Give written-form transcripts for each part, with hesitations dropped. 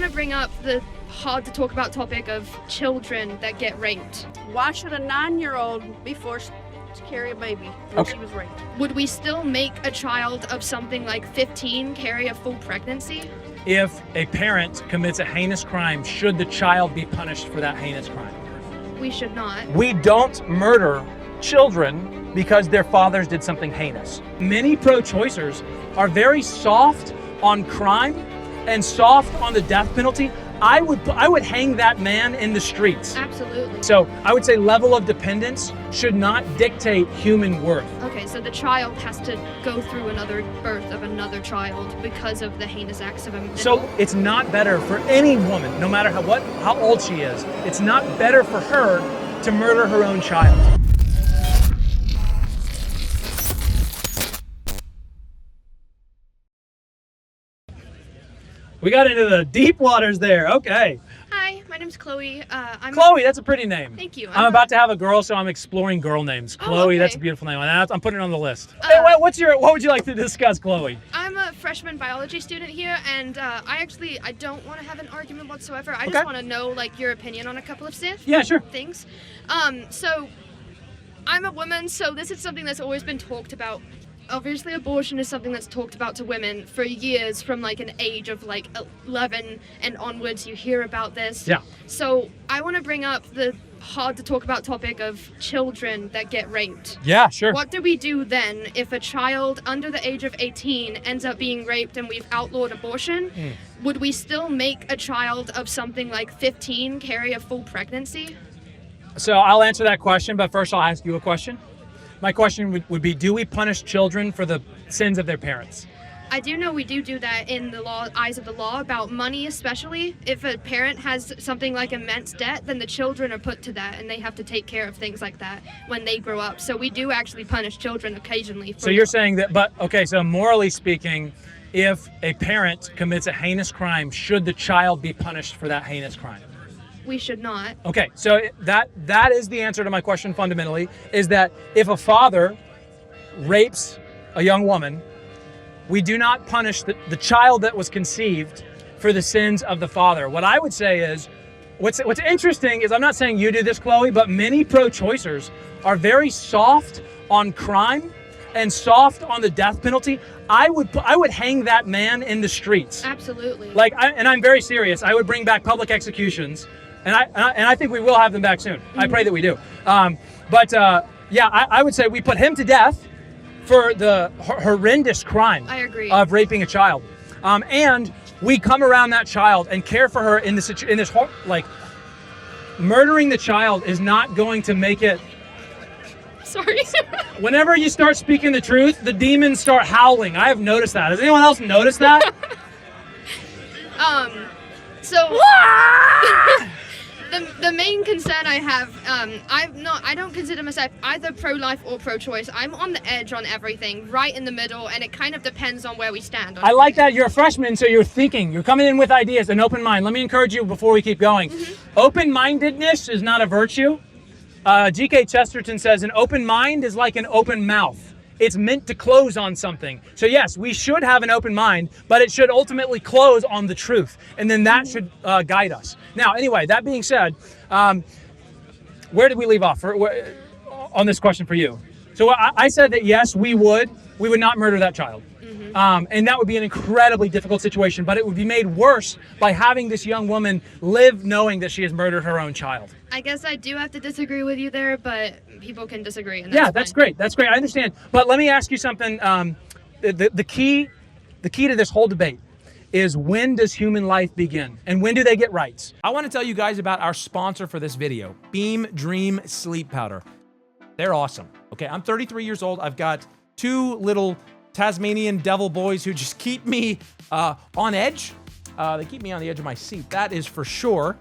want to bring up the hard to talk about topic of children that get raped. Why should a 9-year-old be forced to carry a baby when she was raped? Would we still make a child of something like 15 carry a full pregnancy? If a parent commits a heinous crime, should the child be punished for that heinous crime? We should not. We don't murder children because their fathers did something heinous. Many pro-choicers are very soft on crime and soft on the death penalty. I would hang that man in the streets. Absolutely. So I would say level of dependence should not dictate human worth. Okay, so the child has to go through another birth of another child because of the heinous acts of a So it's not better for any woman, no matter how old she is, it's not better for her to murder her own child. We got into the deep waters there. Okay. Hi, my name's Chloe. Chloe, that's a pretty name. Thank you. I'm about to have a girl, so I'm exploring girl names. Chloe, okay. That's a beautiful name. I'm putting it on the list. Hey, what would you like to discuss, Chloe? I'm a freshman biology student here, and I don't want to have an argument whatsoever. I just want to know your opinion on a couple of things. So I'm a woman, so this is something that's always been talked about. Obviously, abortion is something that's talked about to women for years, from an age of 11 and onwards. You hear about this. Yeah. So I want to bring up the hard to talk about topic of children that get raped. Yeah, sure. What do we do then if a child under the age of 18 ends up being raped and we've outlawed abortion? Would we still make a child of something like 15 carry a full pregnancy? So I'll answer that question, but first I'll ask you a question. My question would be, do we punish children for the sins of their parents? I do know we do that in the eyes of the law, about money especially. If a parent has something like immense debt, then the children are put to that, and they have to take care of things like that when they grow up. So we do actually punish children occasionally. So you're saying that, so morally speaking, if a parent commits a heinous crime, should the child be punished for that heinous crime? We should not. Okay, so that is the answer to my question fundamentally, is that if a father rapes a young woman, we do not punish the child that was conceived for the sins of the father. What I would say is, what's interesting is, I'm not saying you do this, Chloe, but many pro-choicers are very soft on crime and soft on the death penalty. I would hang that man in the streets. Absolutely. And I'm very serious. I would bring back public executions. And I think we will have them back soon. I pray that we do. I would say we put him to death for the horrendous crime I agree. of raping a child. And we come around that child and care for her in this murdering the child is not going to make it. Sorry. Whenever you start speaking the truth, the demons start howling. I have noticed that. Has anyone else noticed that? The main concern I have, I don't consider myself either pro-life or pro-choice. I'm on the edge on everything, right in the middle, and it kind of depends on where we stand. I like that you're a freshman, so you're thinking, you're coming in with ideas, an open mind. Let me encourage you before we keep going. Open-mindedness is not a virtue. G.K. Chesterton says an open mind is like an open mouth. It's meant to close on something. So yes, we should have an open mind, but it should ultimately close on the truth. And then that should guide us. Now, anyway, that being said, where did we leave off on this question for you? So I said that yes, we would not murder that child. And that would be an incredibly difficult situation, but it would be made worse by having this young woman live knowing that she has murdered her own child. I guess I do have to disagree with you there, but people can disagree. And that's great. That's great. I understand. But let me ask you something. The key to this whole debate is, when does human life begin? And when do they get rights? I want to tell you guys about our sponsor for this video, Beam Dream Sleep Powder. They're awesome. Okay, I'm 33 years old. I've got two little Tasmanian devil boys who just keep me on edge. They keep me on the edge of my seat, that is for sure.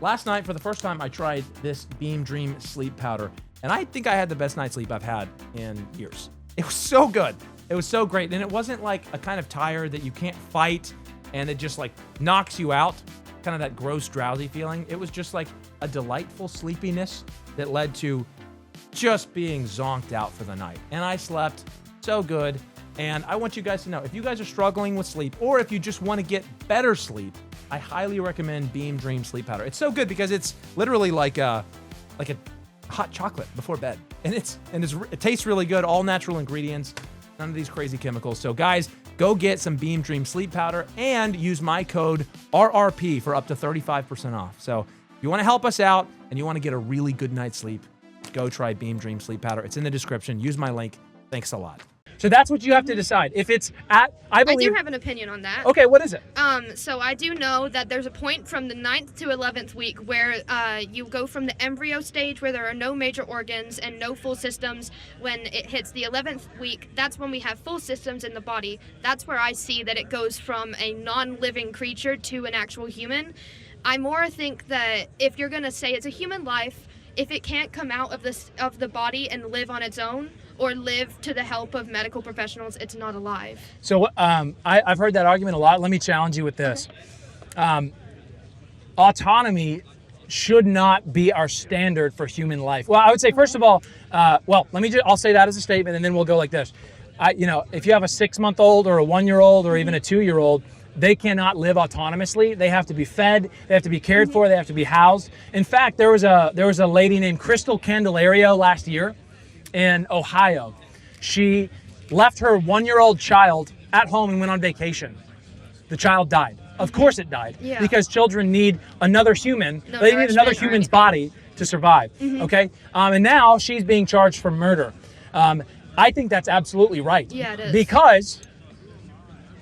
Last night, for the first time, I tried this Beam Dream Sleep Powder, and I think I had the best night's sleep I've had in years. It was so good. It was so great, and it wasn't like a kind of tired that you can't fight, and it just knocks you out, kind of that gross, drowsy feeling. It was just like a delightful sleepiness that led to just being zonked out for the night. And I slept so good. And I want you guys to know, if you guys are struggling with sleep, or if you just want to get better sleep, I highly recommend Beam Dream Sleep Powder. It's so good because it's literally like a hot chocolate before bed, and it tastes really good. All natural ingredients, none of these crazy chemicals. So guys, go get some Beam Dream Sleep Powder and use my code RRP for up to 35% off. So if you want to help us out and you want to get a really good night's sleep, go try Beam Dream Sleep Powder. It's in the description. Use my link. Thanks a lot. So that's what you have to decide. If it's I do have an opinion on that. Okay, what is it? So I do know that there's a point from the 9th to 11th week where you go from the embryo stage where there are no major organs and no full systems. When it hits the 11th week, that's when we have full systems in the body. That's where I see that it goes from a non-living creature to an actual human. I more think that if you're going to say it's a human life, if it can't come out of the body and live on its own, or live to the help of medical professionals, it's not alive. So I've heard that argument a lot. Let me challenge you with this. Autonomy should not be our standard for human life. Well, I would say, first of all, I'll say that as a statement, and then we'll go like this. If you have a 6-month-old or a 1-year-old or even a 2-year-old, they cannot live autonomously. They have to be fed, they have to be cared for, they have to be housed. In fact, there was a lady named Crystal Candelario last year in Ohio. She left her 1-year-old child at home and went on vacation. The child died. Of course it died, because children need another human. They need another human's body to survive, okay? And now she's being charged for murder. I think that's absolutely right. Yeah, it is. Because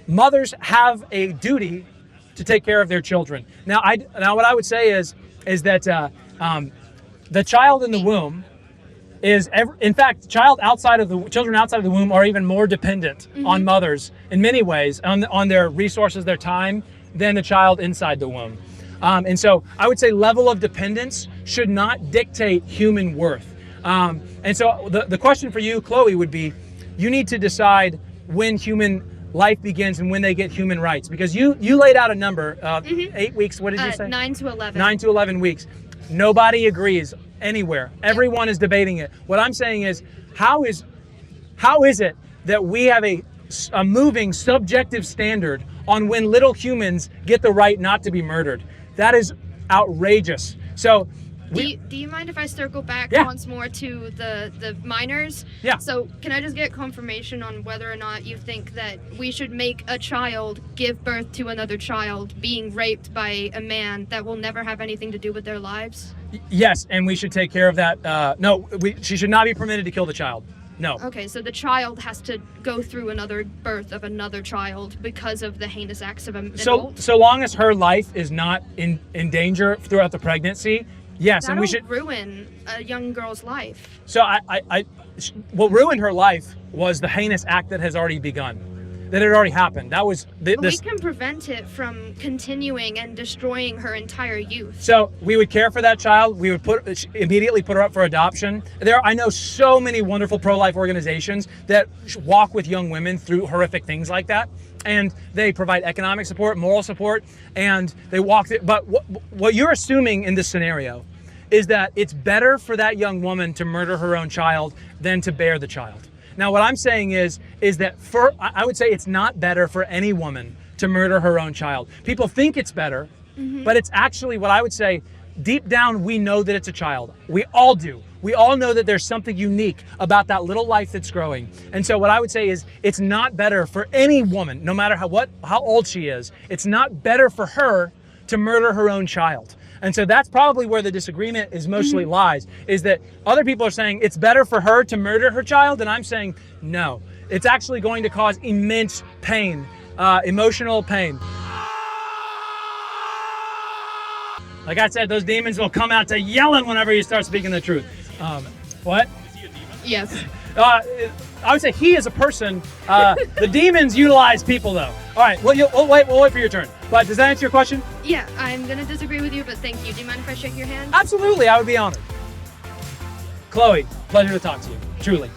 mothers have a duty to take care of their children. Now what I would say is that the child in the womb in fact, children outside of the womb are even more dependent on mothers in many ways, on their resources, their time, than the child inside the womb. And so I would say level of dependence should not dictate human worth. And so the question for you, Chloe, would be, you need to decide when human life begins and when they get human rights, because you laid out a number, 8 weeks, what did you say? 9 to 11. 9 to 11 weeks. Nobody agrees anywhere. Everyone is debating it. What I'm saying is, how is it that we have a moving subjective standard on when little humans get the right not to be murdered? That is outrageous. So do you mind if I circle back once more to the minors? Yeah. So can I just get confirmation on whether or not you think that we should make a child give birth to another child being raped by a man that will never have anything to do with their lives? Yes, and we should take care of that. No, she should not be permitted to kill the child. No. Okay, so the child has to go through another birth of another child because of the heinous acts of an adult? So long as her life is not in danger throughout the pregnancy, yes, that'll and we should ruin a young girl's life. So what ruined her life was the heinous act that has already begun, that had already happened. That was we can prevent it from continuing and destroying her entire youth. So we would care for that child. We would immediately put her up for adoption. I know so many wonderful pro-life organizations that walk with young women through horrific things like that, and they provide economic support, moral support, and they walk. But what you're assuming in this scenario is that it's better for that young woman to murder her own child than to bear the child. Now, what I'm saying is that I would say it's not better for any woman to murder her own child. People think it's better, but it's actually, what I would say, deep down, we know that it's a child. We all do. We all know that there's something unique about that little life that's growing. And so what I would say is, it's not better for any woman, no matter how old she is, it's not better for her to murder her own child. And so that's probably where the disagreement is mostly lies, is that other people are saying it's better for her to murder her child, and I'm saying no. It's actually going to cause immense pain, emotional pain. Like I said, those demons will come out to yelling whenever you start speaking the truth. What? Is he a demon? Yes. I would say he is a person. The demons utilize people, though. All right, we'll wait for your turn. But does that answer your question? Yeah, I'm going to disagree with you, but thank you. Do you mind if I shake your hand? Absolutely, I would be honored. Chloe, pleasure to talk to you, truly.